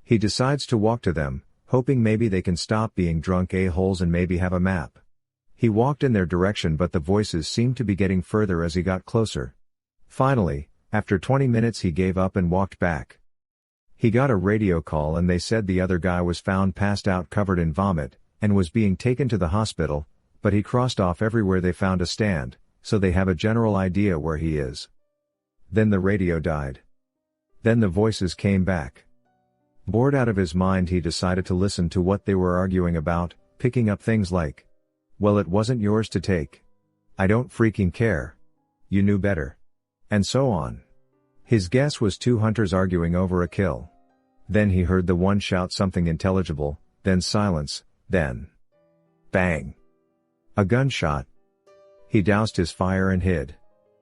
He decides to walk to them, hoping maybe they can stop being drunk a-holes and maybe have a map. He walked in their direction, but the voices seemed to be getting further as he got closer. Finally, after 20 minutes he gave up and walked back. He got a radio call and they said the other guy was found passed out covered in vomit, and was being taken to the hospital, but he crossed off everywhere they found a stand, so they have a general idea where he is. Then the radio died. Then the voices came back. Bored out of his mind, he decided to listen to what they were arguing about, picking up things like, "Well, it wasn't yours to take. I don't freaking care. You knew better." And so on. His guess was 2 hunters arguing over a kill. Then he heard the one shout something intelligible, then silence, then bang. A gunshot. He doused his fire and hid.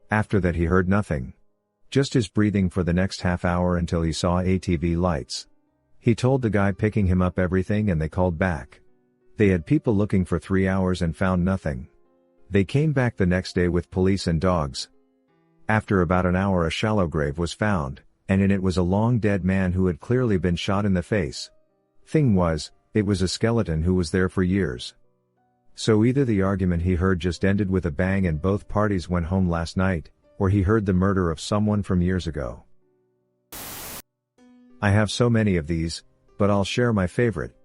After that he heard nothing. Just his breathing for the next half hour until he saw ATV lights. He told the guy picking him up everything and they called back. They had people looking for 3 hours and found nothing. They came back the next day with police and dogs. After about an hour a shallow grave was found, and in it was a long dead man who had clearly been shot in the face. Thing was, it was a skeleton who was there for years. So either the argument he heard just ended with a bang and both parties went home last night, or he heard the murder of someone from years ago. I have so many of these, but I'll share my favorite.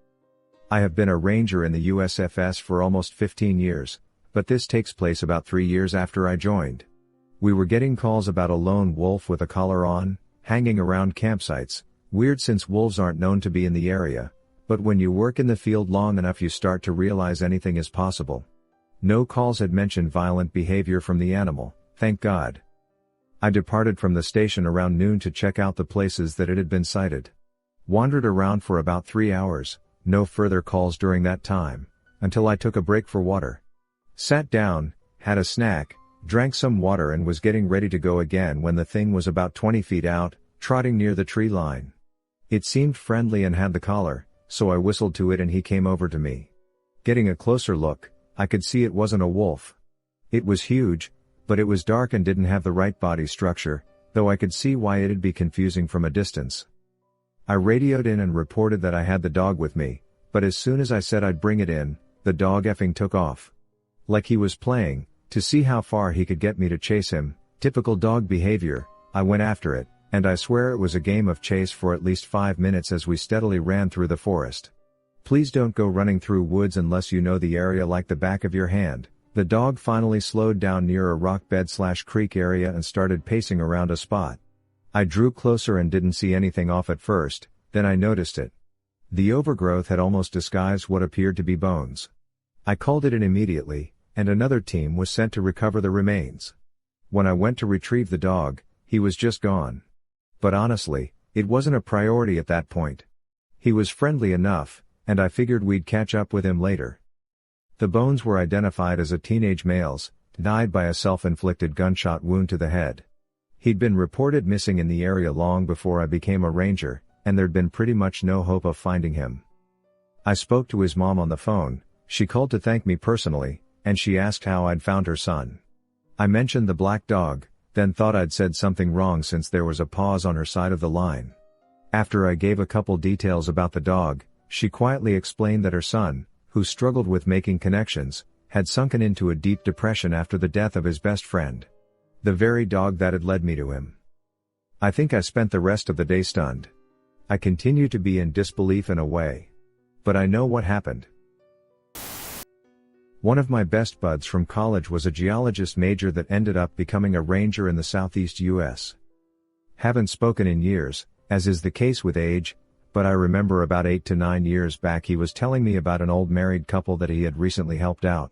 I have been a ranger in the USFS for almost 15 years, but this takes place about 3 years after I joined. We were getting calls about a lone wolf with a collar on, hanging around campsites, weird since wolves aren't known to be in the area, but when you work in the field long enough you start to realize anything is possible. No calls had mentioned violent behavior from the animal, thank God. I departed from the station around noon to check out the places that it had been sighted. Wandered around for about 3 hours, no further calls during that time, until I took a break for water. Sat down, had a snack, drank some water and was getting ready to go again when the thing was about 20 feet out, trotting near the tree line. It seemed friendly and had the collar, so I whistled to it and he came over to me. Getting a closer look, I could see it wasn't a wolf. It was huge, but it was dark and didn't have the right body structure, though I could see why it'd be confusing from a distance. I radioed in and reported that I had the dog with me, but as soon as I said I'd bring it in, the dog effing took off. Like he was playing, to see how far he could get me to chase him. Typical dog behavior. I went after it, and I swear it was a game of chase for at least 5 minutes as we steadily ran through the forest. Please don't go running through woods unless you know the area like the back of your hand. The dog finally slowed down near a rock bed/creek area and started pacing around a spot. I drew closer and didn't see anything off at first, then I noticed it. The overgrowth had almost disguised what appeared to be bones. I called it in immediately, and another team was sent to recover the remains. When I went to retrieve the dog, he was just gone. But honestly, it wasn't a priority at that point. He was friendly enough, and I figured we'd catch up with him later. The bones were identified as a teenage male's, died by a self-inflicted gunshot wound to the head. He'd been reported missing in the area long before I became a ranger, and there'd been pretty much no hope of finding him. I spoke to his mom on the phone. She called to thank me personally, and she asked how I'd found her son. I mentioned the black dog, then thought I'd said something wrong since there was a pause on her side of the line. After I gave a couple details about the dog, she quietly explained that her son, who struggled with making connections, had sunken into a deep depression after the death of his best friend. The very dog that had led me to him. I think I spent the rest of the day stunned. I continue to be in disbelief in a way. But I know what happened. One of my best buds from college was a geologist major that ended up becoming a ranger in the southeast US. Haven't spoken in years, as is the case with age, but I remember about 8 to 9 years back he was telling me about an old married couple that he had recently helped out.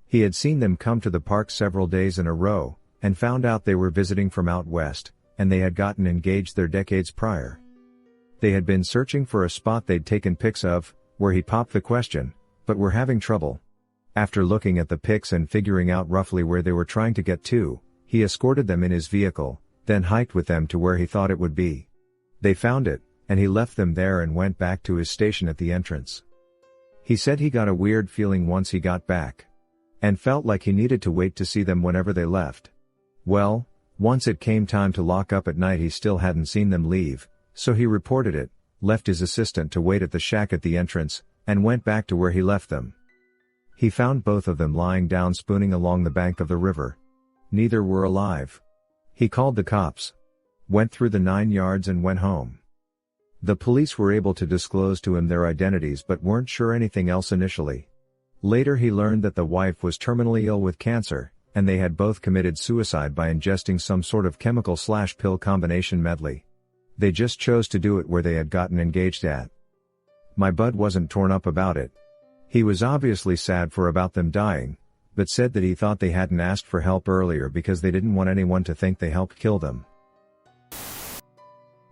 He had seen them come to the park several days in a row, and found out they were visiting from out west, and they had gotten engaged there decades prior. They had been searching for a spot they'd taken pics of, where he popped the question, but were having trouble. After looking at the pics and figuring out roughly where they were trying to get to, he escorted them in his vehicle, then hiked with them to where he thought it would be. They found it, and he left them there and went back to his station at the entrance. He said he got a weird feeling once he got back, and felt like he needed to wait to see them whenever they left. Well, once it came time to lock up at night he still hadn't seen them leave, so he reported it, left his assistant to wait at the shack at the entrance, and went back to where he left them. He found both of them lying down spooning along the bank of the river. Neither were alive. He called the cops, went through the 9 yards and went home. The police were able to disclose to him their identities but weren't sure anything else initially. Later he learned that the wife was terminally ill with cancer, and they had both committed suicide by ingesting some sort of chemical/pill combination medley. They just chose to do it where they had gotten engaged at. My bud wasn't torn up about it. He was obviously sad for about them dying, but said that he thought they hadn't asked for help earlier because they didn't want anyone to think they helped kill them.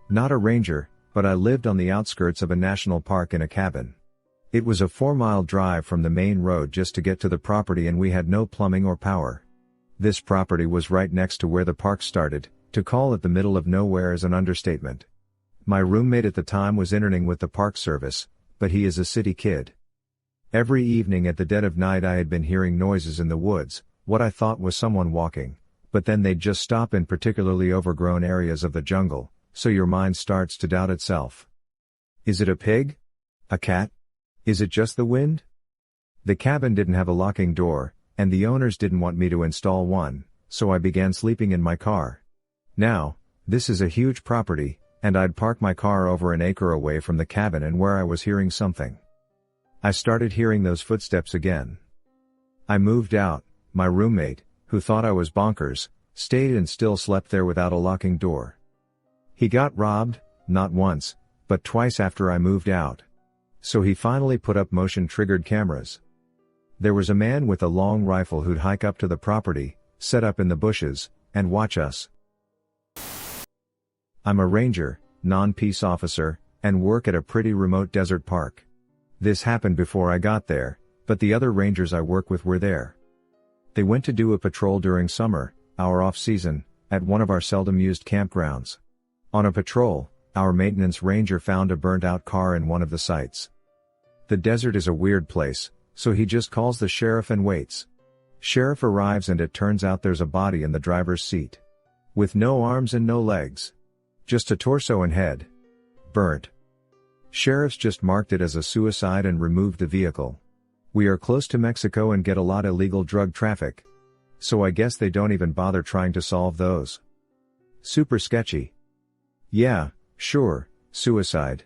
Not a ranger, but I lived on the outskirts of a national park in a cabin. It was a 4-mile drive from the main road just to get to the property, and we had no plumbing or power. This property was right next to where the park started. To call it the middle of nowhere is an understatement. My roommate at the time was interning with the Park Service, but he is a city kid. Every evening at the dead of night I had been hearing noises in the woods, what I thought was someone walking, but then they'd just stop in particularly overgrown areas of the jungle, so your mind starts to doubt itself. Is it a pig? A cat? Is it just the wind? The cabin didn't have a locking door, and the owners didn't want me to install one, so I began sleeping in my car. Now, this is a huge property, and I'd park my car over an acre away from the cabin and where I was hearing something. I started hearing those footsteps again. I moved out. My roommate, who thought I was bonkers, stayed and still slept there without a locking door. He got robbed, not once, but twice after I moved out. So he finally put up motion-triggered cameras. There was a man with a long rifle who'd hike up to the property, set up in the bushes, and watch us. I'm a ranger, non-peace officer, and work at a pretty remote desert park. This happened before I got there, but the other rangers I work with were there. They went to do a patrol during summer, our off-season, at one of our seldom used campgrounds. On a patrol, our maintenance ranger found a burnt-out car in one of the sites. The desert is a weird place, so he just calls the sheriff and waits. Sheriff arrives and it turns out there's a body in the driver's seat. With no arms and no legs. Just a torso and head. Burnt. Sheriffs just marked it as a suicide and removed the vehicle. We are close to Mexico and get a lot of illegal drug traffic. So I guess they don't even bother trying to solve those. Super sketchy. Yeah, sure, suicide.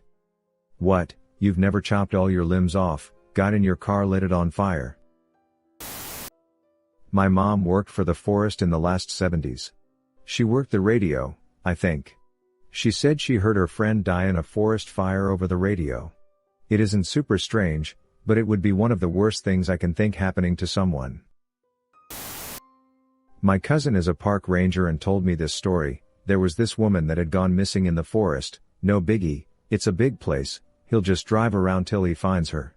What, you've never chopped all your limbs off, got in your car, lit it on fire? My mom worked for the forest in the last 70s. She worked the radio, I think. She said she heard her friend die in a forest fire over the radio. It isn't super strange, but it would be one of the worst things I can think happening to someone. My cousin is a park ranger and told me this story. There was this woman that had gone missing in the forest. No biggie, it's a big place, he'll just drive around till he finds her.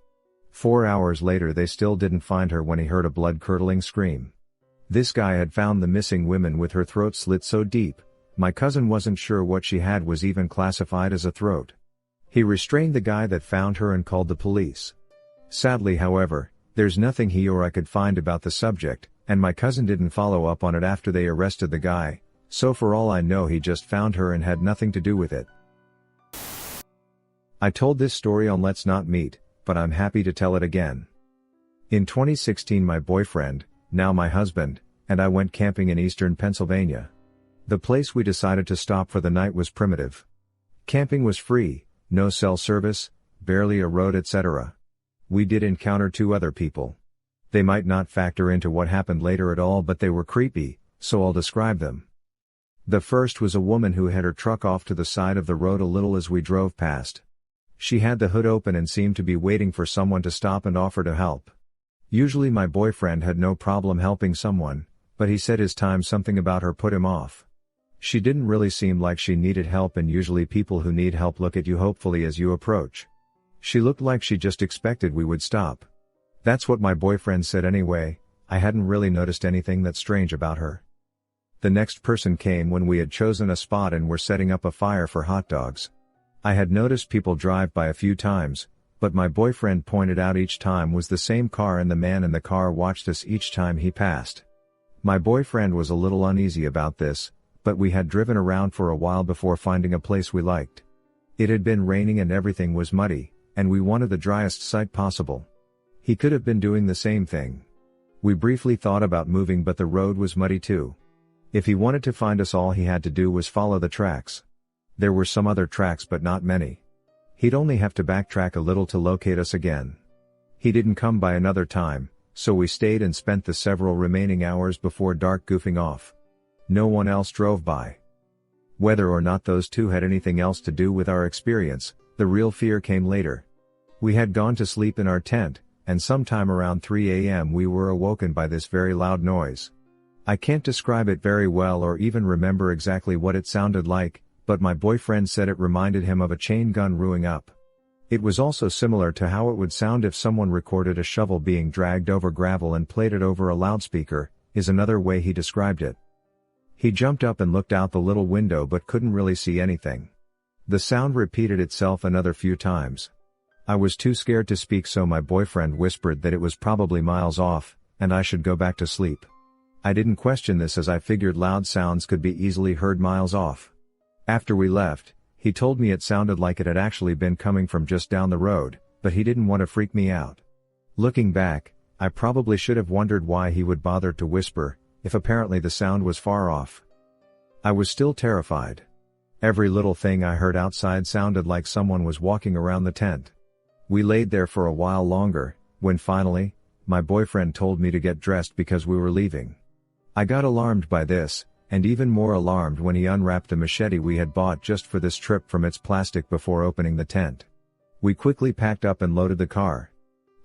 4 hours later they still didn't find her when he heard a blood-curdling scream. This guy had found the missing woman with her throat slit so deep, my cousin wasn't sure what she had was even classified as a throat. He restrained the guy that found her and called the police. Sadly, however, there's nothing he or I could find about the subject, and my cousin didn't follow up on it after they arrested the guy, so for all I know he just found her and had nothing to do with it. I told this story on Let's Not Meet, but I'm happy to tell it again. In 2016 my boyfriend, now my husband, and I went camping in eastern Pennsylvania. The place we decided to stop for the night was primitive. Camping was free, no cell service, barely a road, etc. We did encounter 2 other people. They might not factor into what happened later at all, but they were creepy, so I'll describe them. The first was a woman who had her truck off to the side of the road a little as we drove past. She had the hood open and seemed to be waiting for someone to stop and offer to help. Usually my boyfriend had no problem helping someone, but he said his time something about her put him off. She didn't really seem like she needed help, and usually people who need help look at you hopefully as you approach. She looked like she just expected we would stop. That's what my boyfriend said anyway. I hadn't really noticed anything that's strange about her. The next person came when we had chosen a spot and were setting up a fire for hot dogs. I had noticed people drive by a few times, but my boyfriend pointed out each time was the same car, and the man in the car watched us each time he passed. My boyfriend was a little uneasy about this, but we had driven around for a while before finding a place we liked. It had been raining and everything was muddy, and we wanted the driest site possible. He could have been doing the same thing. We briefly thought about moving, but the road was muddy too. If he wanted to find us, all he had to do was follow the tracks. There were some other tracks but not many. He'd only have to backtrack a little to locate us again. He didn't come by another time, so we stayed and spent the several remaining hours before dark goofing off. No one else drove by. Whether or not those two had anything else to do with our experience, the real fear came later. We had gone to sleep in our tent, and sometime around 3 a.m. we were awoken by this very loud noise. I can't describe it very well or even remember exactly what it sounded like, but my boyfriend said it reminded him of a chain gun rooing up. It was also similar to how it would sound if someone recorded a shovel being dragged over gravel and played it over a loudspeaker, is another way he described it. He jumped up and looked out the little window but couldn't really see anything. The sound repeated itself another few times. I was too scared to speak, so my boyfriend whispered that it was probably miles off, and I should go back to sleep. I didn't question this, as I figured loud sounds could be easily heard miles off. After we left, he told me it sounded like it had actually been coming from just down the road, but he didn't want to freak me out. Looking back, I probably should have wondered why he would bother to whisper, if apparently the sound was far off. I was still terrified. Every little thing I heard outside sounded like someone was walking around the tent. We laid there for a while longer, when finally, my boyfriend told me to get dressed because we were leaving. I got alarmed by this, and even more alarmed when he unwrapped the machete we had bought just for this trip from its plastic before opening the tent. We quickly packed up and loaded the car.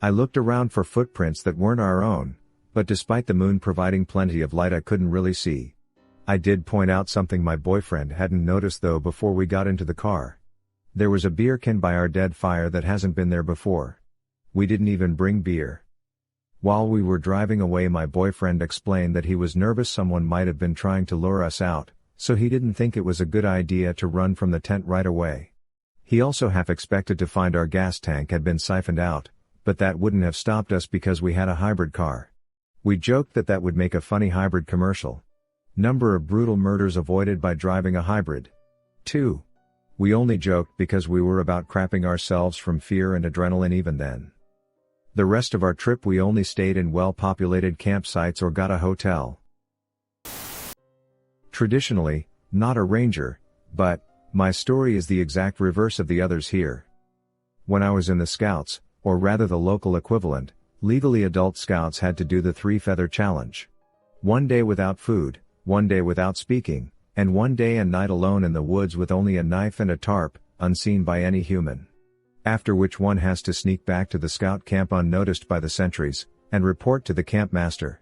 I looked around for footprints that weren't our own, but despite the moon providing plenty of light, I couldn't really see. I did point out something my boyfriend hadn't noticed though before we got into the car. There was a beer can by our dead fire that hasn't been there before. We didn't even bring beer. While we were driving away, my boyfriend explained that he was nervous someone might have been trying to lure us out, so he didn't think it was a good idea to run from the tent right away. He also half expected to find our gas tank had been siphoned out, but that wouldn't have stopped us because we had a hybrid car. We joked that that would make a funny hybrid commercial. Number of brutal murders avoided by driving a hybrid. 2. We only joked because we were about crapping ourselves from fear and adrenaline even then. The rest of our trip we only stayed in well-populated campsites or got a hotel. Traditionally, not a ranger, but my story is the exact reverse of the others here. When I was in the Scouts, or rather the local equivalent, legally adult Scouts had to do the 3-feather challenge. 1 day without food, 1 day without speaking, and 1 day and night alone in the woods with only a knife and a tarp, unseen by any human. After which one has to sneak back to the scout camp unnoticed by the sentries, and report to the camp master.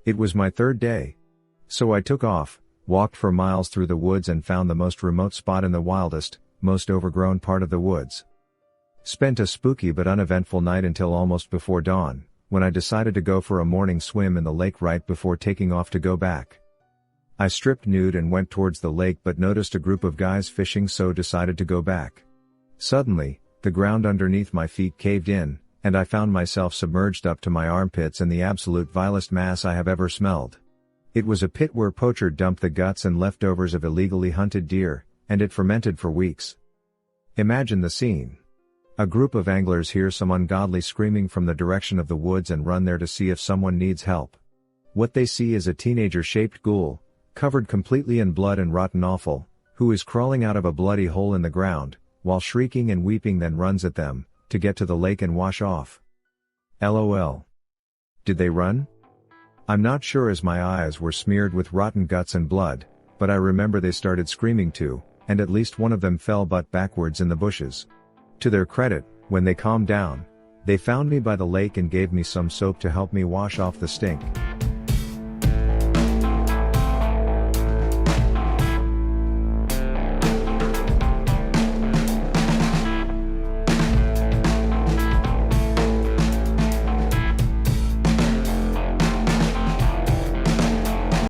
It was my 3rd day. So I took off, walked for miles through the woods and found the most remote spot in the wildest, most overgrown part of the woods. Spent a spooky but uneventful night until almost before dawn, when I decided to go for a morning swim in the lake right before taking off to go back. I stripped nude and went towards the lake but noticed a group of guys fishing, so decided to go back. Suddenly, the ground underneath my feet caved in, and I found myself submerged up to my armpits in the absolute vilest mass I have ever smelled. It was a pit where poacher dumped the guts and leftovers of illegally hunted deer, and it fermented for weeks. Imagine the scene. A group of anglers hear some ungodly screaming from the direction of the woods and run there to see if someone needs help. What they see is a teenager-shaped ghoul, covered completely in blood and rotten offal, who is crawling out of a bloody hole in the ground, while shrieking and weeping, then runs at them, to get to the lake and wash off. LOL. Did they run? I'm not sure, as my eyes were smeared with rotten guts and blood, but I remember they started screaming too, and at least one of them fell butt backwards in the bushes. To their credit, when they calmed down, They found me by the lake and gave me some soap to help me wash off the stink.